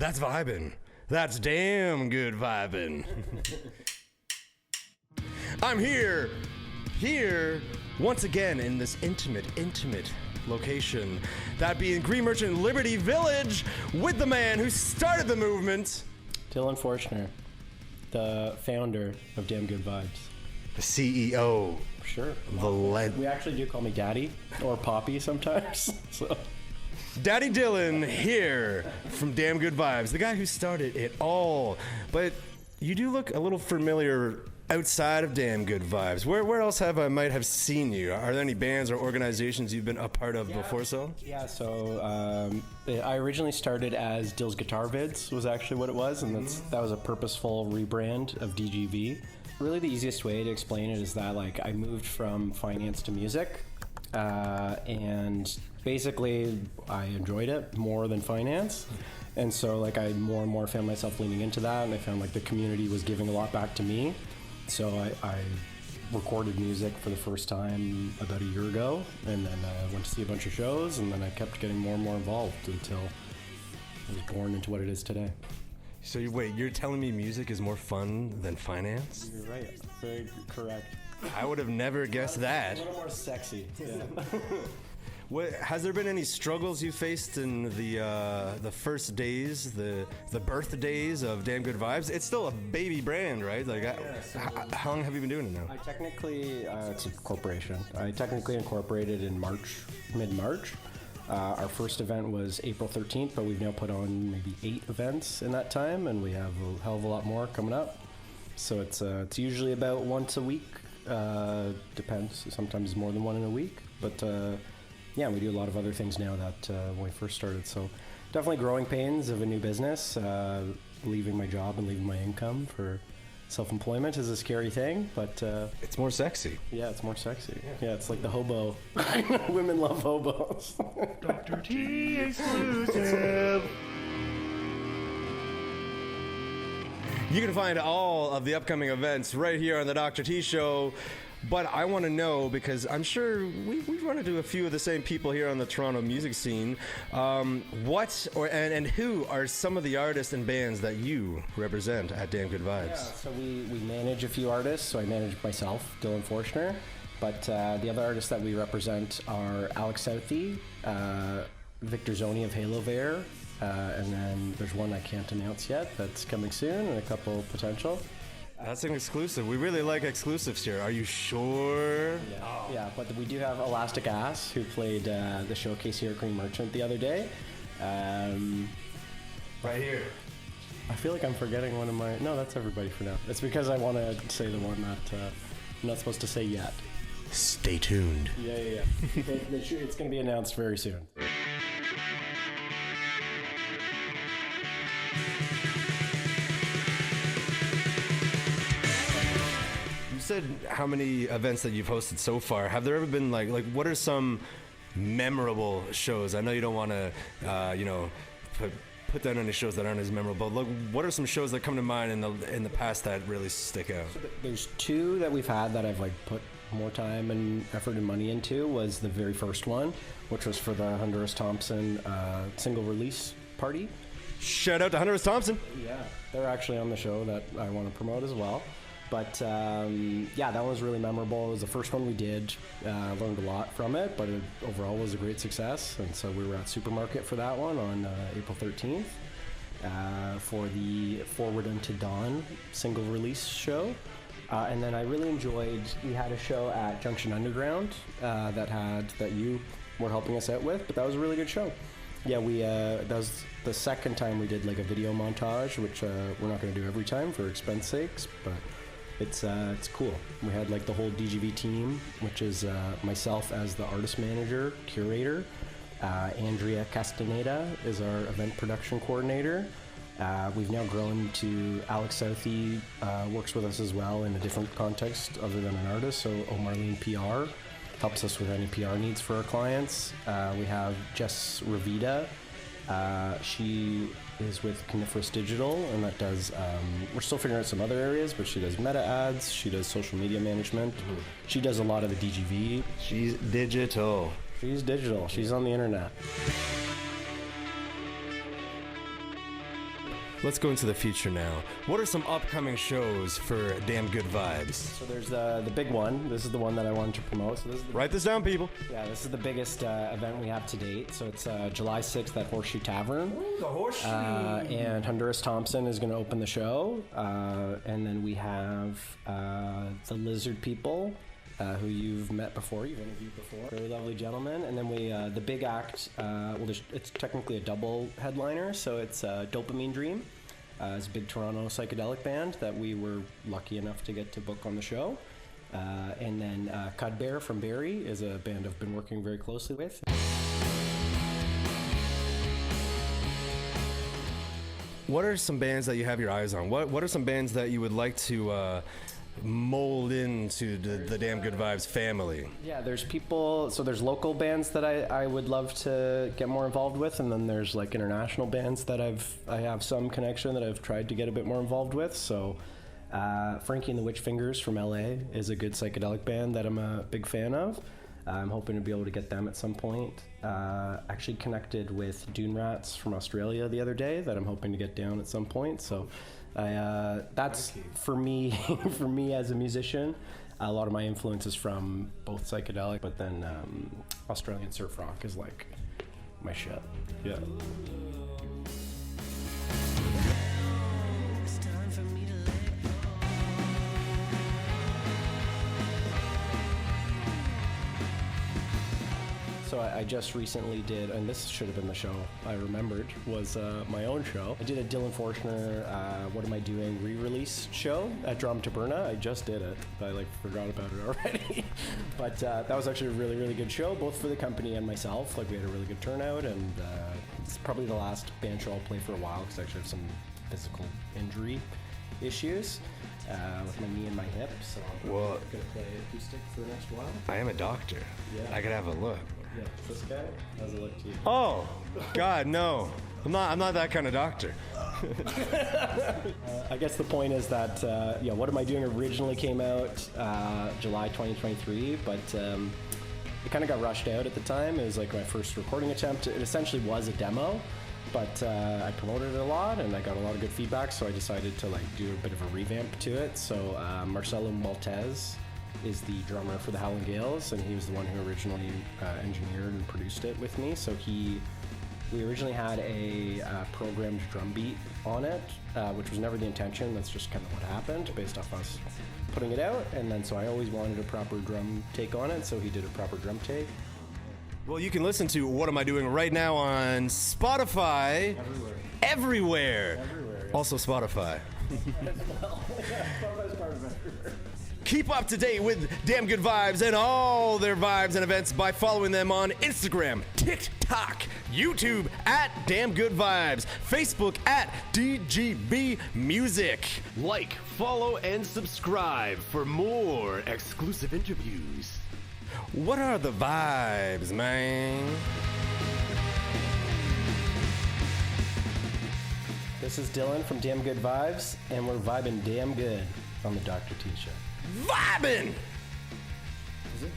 That's vibin'. That's damn good vibin'. I'm here once again in this intimate location. That being Green Merchant Liberty Village with the man who started the movement. Dylan Forshner, the founder of Damn Good Vibez. The CEO. Sure. We actually do call me Daddy or Poppy sometimes. So. Daddy Dylan here from Damn Good Vibez, the guy who started it all. But you do look a little familiar outside of Damn Good Vibez. Where else might have seen you? Are there any bands or organizations you've been a part of before so? Yeah, so I originally started as Dill's Guitar Vids was actually what it was, and that was a purposeful rebrand of DGV. Really the easiest way to explain it is that like I moved from finance to music, and basically I enjoyed it more than finance. And so like I more and more found myself leaning into that, and I found like the community was giving a lot back to me. So I recorded music for the first time about a year ago, and then went to see a bunch of shows, and then I kept getting more and more involved until I was born into what it is today. So you're telling me music is more fun than finance? You're right. Very correct. I would have never guessed that. A little more sexy. Yeah. Has there been any struggles you faced in the first days, the birth days of Damn Good Vibez? It's still a baby brand, right? Like, how long have you been doing it now? I technically, it's a corporation. I technically incorporated in mid-March. Our first event was April 13th, but we've now put on maybe 8 events in that time, and we have a hell of a lot more coming up. So it's usually about once a week. Depends. Sometimes more than one in a week, but. Yeah, we do a lot of other things now that when we first started. So definitely growing pains of a new business. Leaving my job and leaving my income for self-employment is a scary thing, but... it's more sexy. Yeah, it's more sexy. Yeah, it's like the hobo. Women love hobos. Dr. T exclusive. You can find all of the upcoming events right here on the Dr. T Show. But I want to know, because I'm sure we run into a few of the same people here on the Toronto music scene. And who are some of the artists and bands that you represent at Damn Good Vibez? Yeah, so we manage a few artists. So I manage myself, Dylan Forshner. But the other artists that we represent are Alex Southey, Victor Zoni of Halo Bear, and then there's one I can't announce yet that's coming soon, and a couple potential. That's an exclusive. We really like exclusives here. Are you sure? Yeah, but we do have Elastic Ass, who played the showcase here at Green Merchant the other day. Right here. I feel like I'm forgetting one of my... No, that's everybody for now. It's because I want to say the one that I'm not supposed to say yet. Stay tuned. Yeah. It's going to be announced very soon. Said how many events that you've hosted so far. Have there ever been like what are some memorable shows? I know you don't want to put down any shows that aren't as memorable. Look, what are some shows that come to mind in the past that really stick out? So there's 2 that we've had that I've like put more time and effort and money into. Was the very first one, which was for the Honduras Thompson single release party. Shout out to Honduras Thompson. Yeah, they're actually on the show that I want to promote as well. But yeah, that one was really memorable. It was the first one we did. Learned a lot from it, but it overall was a great success. And so we were at Supermarket for that one on April 13th for the Forward Unto Dawn single release show. And then I really enjoyed, we had a show at Junction Underground that you were helping us out with, but that was a really good show. Yeah, that was the second time we did like a video montage, which we're not going to do every time for expense sakes, but it's cool. We had like the whole DGV team, which is myself as the artist manager, curator. Andrea Castaneda is our event production coordinator. We've now grown to Alex Southey works with us as well in a different context other than an artist. So Marlene PR helps us with any PR needs for our clients. We have Jess Ravita. She is with Coniferous Digital, and that does, we're still figuring out some other areas, but she does meta ads, she does social media management, she does a lot of the DGV. She's digital. She's digital, she's on the internet. let's go into the future now. What are some upcoming shows for Damn Good Vibez? So there's the big one. This is the one that I wanted to promote. So this is the, Write this down, people. yeah, this is the biggest event we have to date. So it's July 6th at Horseshoe Tavern. Ooh, the Horseshoe. And Honduras Thompson is going to open the show. And then we have the Lizard People, who you've met before, you've interviewed before. Very lovely gentlemen. And then we, the big act, it's technically a double headliner, so it's Dopamine Dream. It's a big Toronto psychedelic band that we were lucky enough to get to book on the show. And then Cudbear from Barrie is a band I've been working very closely with. What are some bands that you have your eyes on? What are some bands that you would like to mold into the Damn Good Vibez family? Yeah, there's people, so there's local bands that I would love to get more involved with, and then there's like international bands that I have some connection that I've tried to get a bit more involved with. So Frankie and the Witch Fingers from LA is a good psychedelic band that I'm a big fan of. I'm hoping to be able to get them at some point. Actually connected with Dune Rats from Australia the other day that I'm hoping to get down at some point. So that's for me, for me as a musician. A lot of my influence is from both psychedelic, but then Australian surf rock is like my shit. Yeah. So I just recently did, and this should have been the show I remembered, was my own show. I did a Dylan Forshner, What Am I Doing re-release show at Drum Taberna. I just did it. I forgot about it already. But that was actually a really, really good show, both for the company and myself. We had a really good turnout, and it's probably the last band show I'll play for a while because I actually have some physical injury issues with my knee and my hip. So I'm going to play acoustic for the next while. I am a doctor. Yeah. I could have a look. Yeah, this guy? How's it look to you? Oh, God, no. I'm not that kind of doctor. I guess the point is that, What Am I Doing originally came out July 2023, but it kind of got rushed out at the time. It was like my first recording attempt. It essentially was a demo, but I promoted it a lot and I got a lot of good feedback, so I decided to do a bit of a revamp to it. So Marcelo Maltez is the drummer for the Howling Gales, and he was the one who originally engineered and produced it with me. So we originally had a programmed drum beat on it, which was never the intention. That's just kind of what happened based off us putting it out. And then so I always wanted a proper drum take on it, so he did a proper drum take. Well, you can listen to What Am I Doing right now on Spotify. Everywhere. Yeah. Also Spotify. Spotify's part of everywhere. Keep up to date with Damn Good Vibez and all their vibes and events by following them on Instagram, TikTok, YouTube at Damn Good Vibez, Facebook at DGB Music. Like, follow, and subscribe for more exclusive interviews. What are the vibes, man? This is Dylan from Damn Good Vibez, and we're vibing damn good on the Dr. T Show. Vibing! Is it?